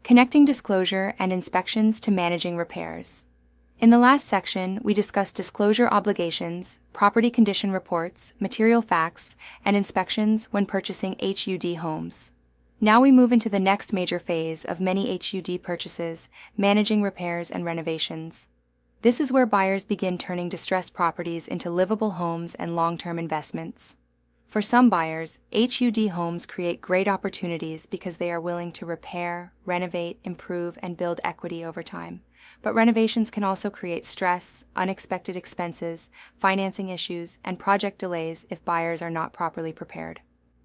Connecting disclosure and inspections to managing repairs. In the last section, we discussed disclosure obligations, property condition reports, material facts, and inspections when purchasing HUD homes. Now we move into the next major phase of many HUD purchases, managing repairs and renovations. This is where buyers begin turning distressed properties into livable homes and long-term investments. For some buyers, HUD homes create great opportunities because they are willing to repair, renovate, improve, and build equity over time. But renovations can also create stress, unexpected expenses, financing issues, and project delays if buyers are not properly prepared.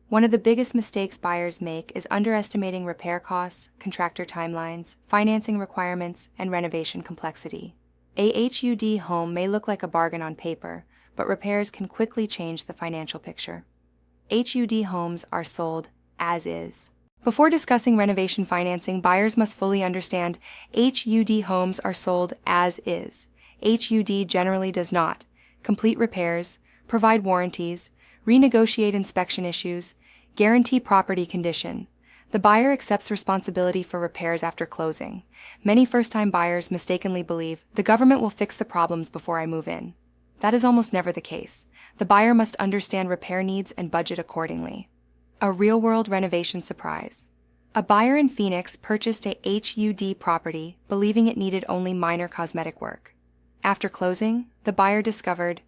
One of the biggest mistakes buyers make is underestimating repair costs, contractor timelines, financing requirements, and renovation complexity. A HUD home may look like a bargain on paper, but repairs can quickly change the financial picture. HUD homes are sold as is. Before discussing renovation financing, buyers must fully understand HUD homes are sold as is. HUD generally does not complete repairs, provide warranties, renegotiate inspection issues, guarantee property condition. The buyer accepts responsibility for repairs after closing. Many first-time buyers mistakenly believe the government will fix the problems before I move in. That is almost never the case. The buyer must understand repair needs and budget accordingly. A real-world renovation surprise. A buyer in Phoenix purchased a HUD property believing it needed only minor cosmetic work. After closing, the buyer discovered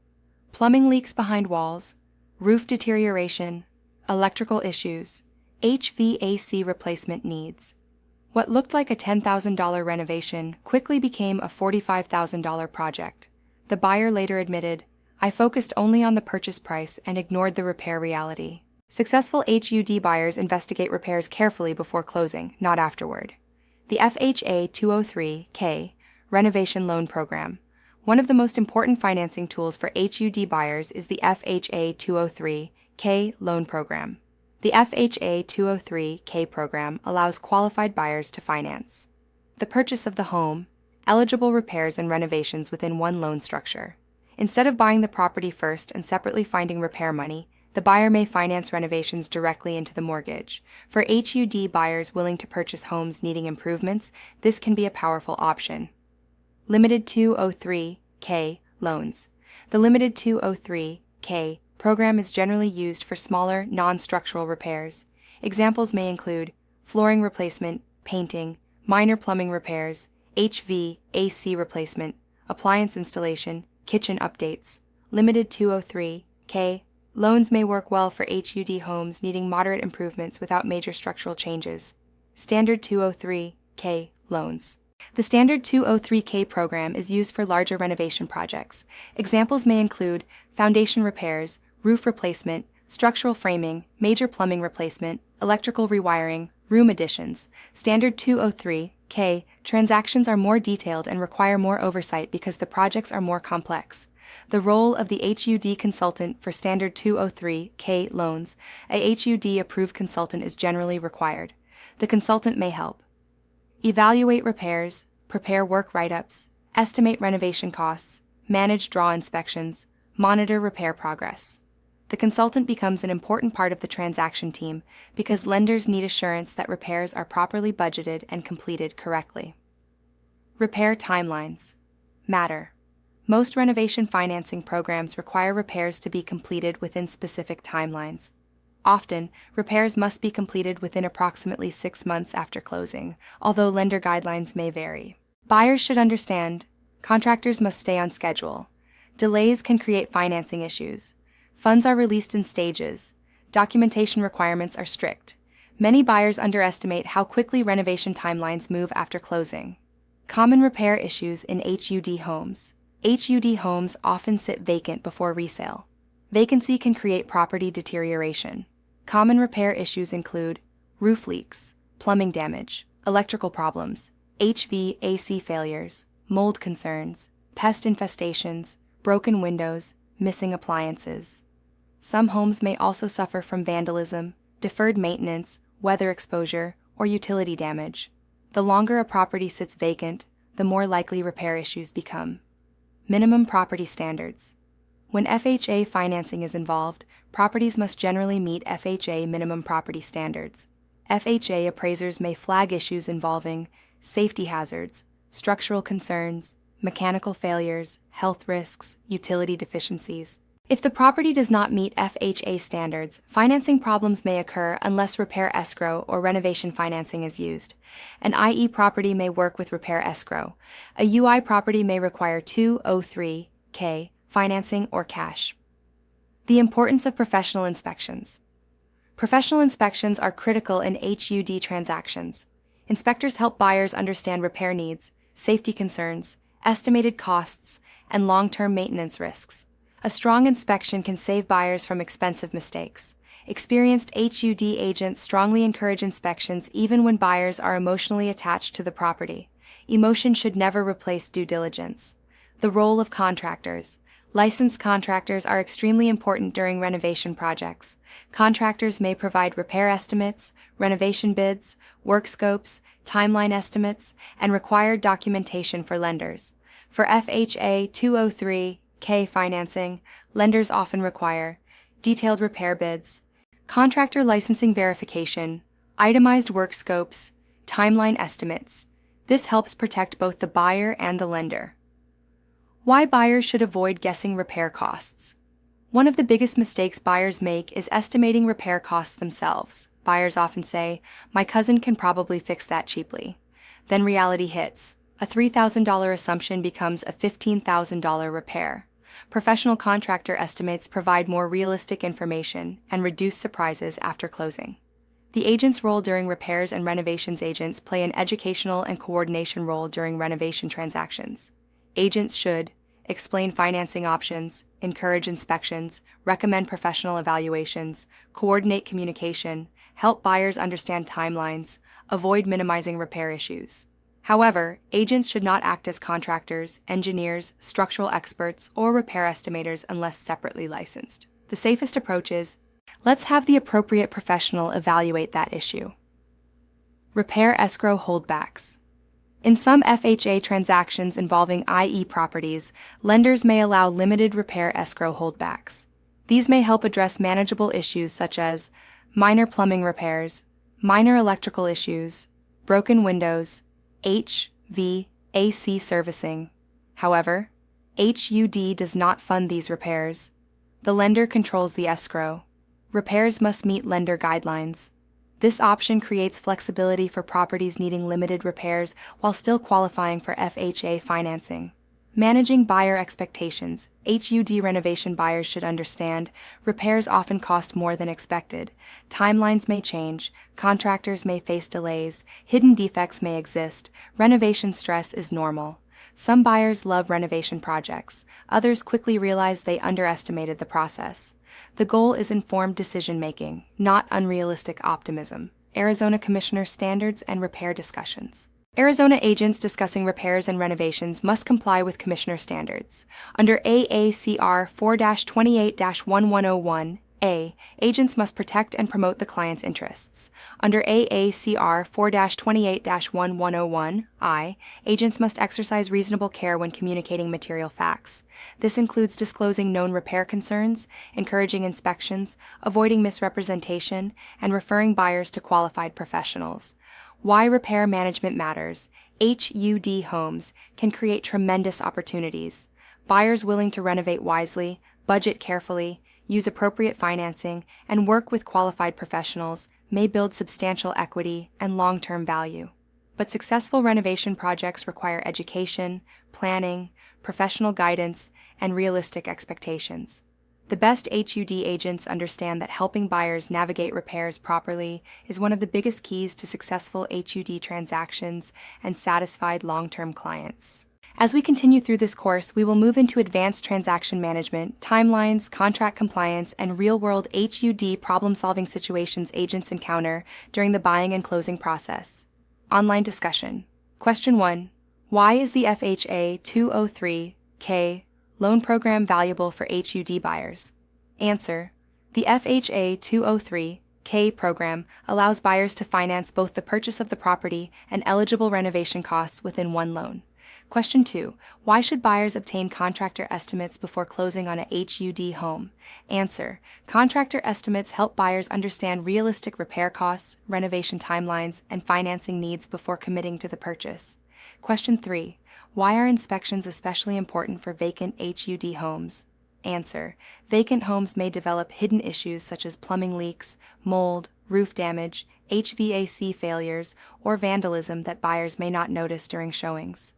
plumbing leaks behind walls, roof deterioration, electrical issues, HVAC replacement needs. What looked like a $10,000 renovation quickly became a $45,000 project. The buyer later admitted, "I focused only on the purchase price and ignored the repair reality." Successful HUD buyers investigate repairs carefully before closing, not afterward. The FHA 203K Renovation Loan Program. One of the most important financing tools for HUD buyers is the FHA 203K Loan Program. The FHA 203K program allows qualified buyers to finance the purchase of the home, eligible repairs and renovations within one loan structure. Instead of buying the property first and separately finding repair money, the buyer may finance renovations directly into the mortgage. For HUD buyers willing to purchase homes needing improvements, this can be a powerful option. Limited 203K loans. The Limited 203K program is generally used for smaller, non-structural repairs. Examples may include flooring replacement, painting, minor plumbing repairs, HVAC replacement, appliance installation, kitchen updates. Limited 203K loans may work well for HUD homes needing moderate improvements without major structural changes. Standard 203K loans. The Standard 203K program is used for larger renovation projects. Examples may include foundation repairs, roof replacement, structural framing, major plumbing replacement, electrical rewiring, room additions. Standard 203K transactions are more detailed and require more oversight because the projects are more complex. The role of the HUD consultant for Standard 203K loans. A HUD-approved consultant is generally required. The consultant may help evaluate repairs, prepare work write-ups, estimate renovation costs, manage draw inspections, monitor repair progress. The consultant becomes an important part of the transaction team because lenders need assurance that repairs are properly budgeted and completed correctly. Repair timelines matter. Most renovation financing programs require repairs to be completed within specific timelines. Often, repairs must be completed within approximately 6 months after closing, although lender guidelines may vary. Buyers should understand, contractors must stay on schedule. Delays can create financing issues. Funds are released in stages. Documentation requirements are strict. Many buyers underestimate how quickly renovation timelines move after closing. Common repair issues in HUD homes. HUD homes often sit vacant before resale. Vacancy can create property deterioration. Common repair issues include roof leaks, plumbing damage, electrical problems, HVAC failures, mold concerns, pest infestations, broken windows, missing appliances. Some homes may also suffer from vandalism, deferred maintenance, weather exposure, or utility damage. The longer a property sits vacant, the more likely repair issues become. Minimum property standards. When FHA financing is involved, properties must generally meet FHA minimum property standards. FHA appraisers may flag issues involving safety hazards, structural concerns, mechanical failures, health risks, utility deficiencies. If the property does not meet FHA standards, financing problems may occur unless repair escrow or renovation financing is used. An IE property may work with repair escrow. A UI property may require 203K financing or cash. The importance of professional inspections. Professional inspections are critical in HUD transactions. Inspectors help buyers understand repair needs, safety concerns, estimated costs, and long-term maintenance risks. A strong inspection can save buyers from expensive mistakes. Experienced HUD agents strongly encourage inspections even when buyers are emotionally attached to the property. Emotion should never replace due diligence. The role of contractors. Licensed contractors are extremely important during renovation projects. Contractors may provide repair estimates, renovation bids, work scopes, timeline estimates, and required documentation for lenders. For FHA 203K financing, lenders often require detailed repair bids, contractor licensing verification, itemized work scopes, timeline estimates. This helps protect both the buyer and the lender. Why buyers should avoid guessing repair costs. One of the biggest mistakes buyers make is estimating repair costs themselves. Buyers often say, "My cousin can probably fix that cheaply." Then reality hits. A $3,000 assumption becomes a $15,000 repair. Professional contractor estimates provide more realistic information and reduce surprises after closing. The agent's role during repairs and renovations. Agents play an educational and coordination role during renovation transactions. Agents should explain financing options, encourage inspections, recommend professional evaluations, coordinate communication, help buyers understand timelines, avoid minimizing repair issues. However, agents should not act as contractors, engineers, structural experts, or repair estimators unless separately licensed. The safest approach is, let's have the appropriate professional evaluate that issue. Repair escrow holdbacks. In some FHA transactions involving IE properties, lenders may allow limited repair escrow holdbacks. These may help address manageable issues such as minor plumbing repairs, minor electrical issues, broken windows, HVAC servicing. However, HUD does not fund these repairs. The lender controls the escrow. Repairs must meet lender guidelines. This option creates flexibility for properties needing limited repairs while still qualifying for FHA financing. Managing buyer expectations. HUD renovation buyers should understand repairs often cost more than expected. Timelines may change, contractors may face delays, hidden defects may exist. Renovation stress is normal. Some buyers love renovation projects, others quickly realize they underestimated the process. The goal is informed decision-making, not unrealistic optimism. Arizona Commissioner Standards and Repair Discussions. Arizona agents discussing repairs and renovations must comply with Commissioner standards. Under AACR 4-28-1101, A, agents must protect and promote the client's interests. Under AACR 4-28-1101, I, agents must exercise reasonable care when communicating material facts. This includes disclosing known repair concerns, encouraging inspections, avoiding misrepresentation, and referring buyers to qualified professionals. Why repair management matters. HUD homes can create tremendous opportunities. Buyers willing to renovate wisely, budget carefully, use appropriate financing, and work with qualified professionals may build substantial equity and long-term value. But successful renovation projects require education, planning, professional guidance, and realistic expectations. The best HUD agents understand that helping buyers navigate repairs properly is one of the biggest keys to successful HUD transactions and satisfied long-term clients. As we continue through this course, we will move into advanced transaction management, timelines, contract compliance, and real-world HUD problem-solving situations agents encounter during the buying and closing process. Online discussion. Question 1. Why is the FHA 203K loan program valuable for HUD buyers? Answer. The FHA 203K program allows buyers to finance both the purchase of the property and eligible renovation costs within one loan. Question 2. Why should buyers obtain contractor estimates before closing on a HUD home? Answer. Contractor estimates help buyers understand realistic repair costs, renovation timelines, and financing needs before committing to the purchase. Question 3. Why are inspections especially important for vacant HUD homes? Answer. Vacant homes may develop hidden issues such as plumbing leaks, mold, roof damage, HVAC failures, or vandalism that buyers may not notice during showings.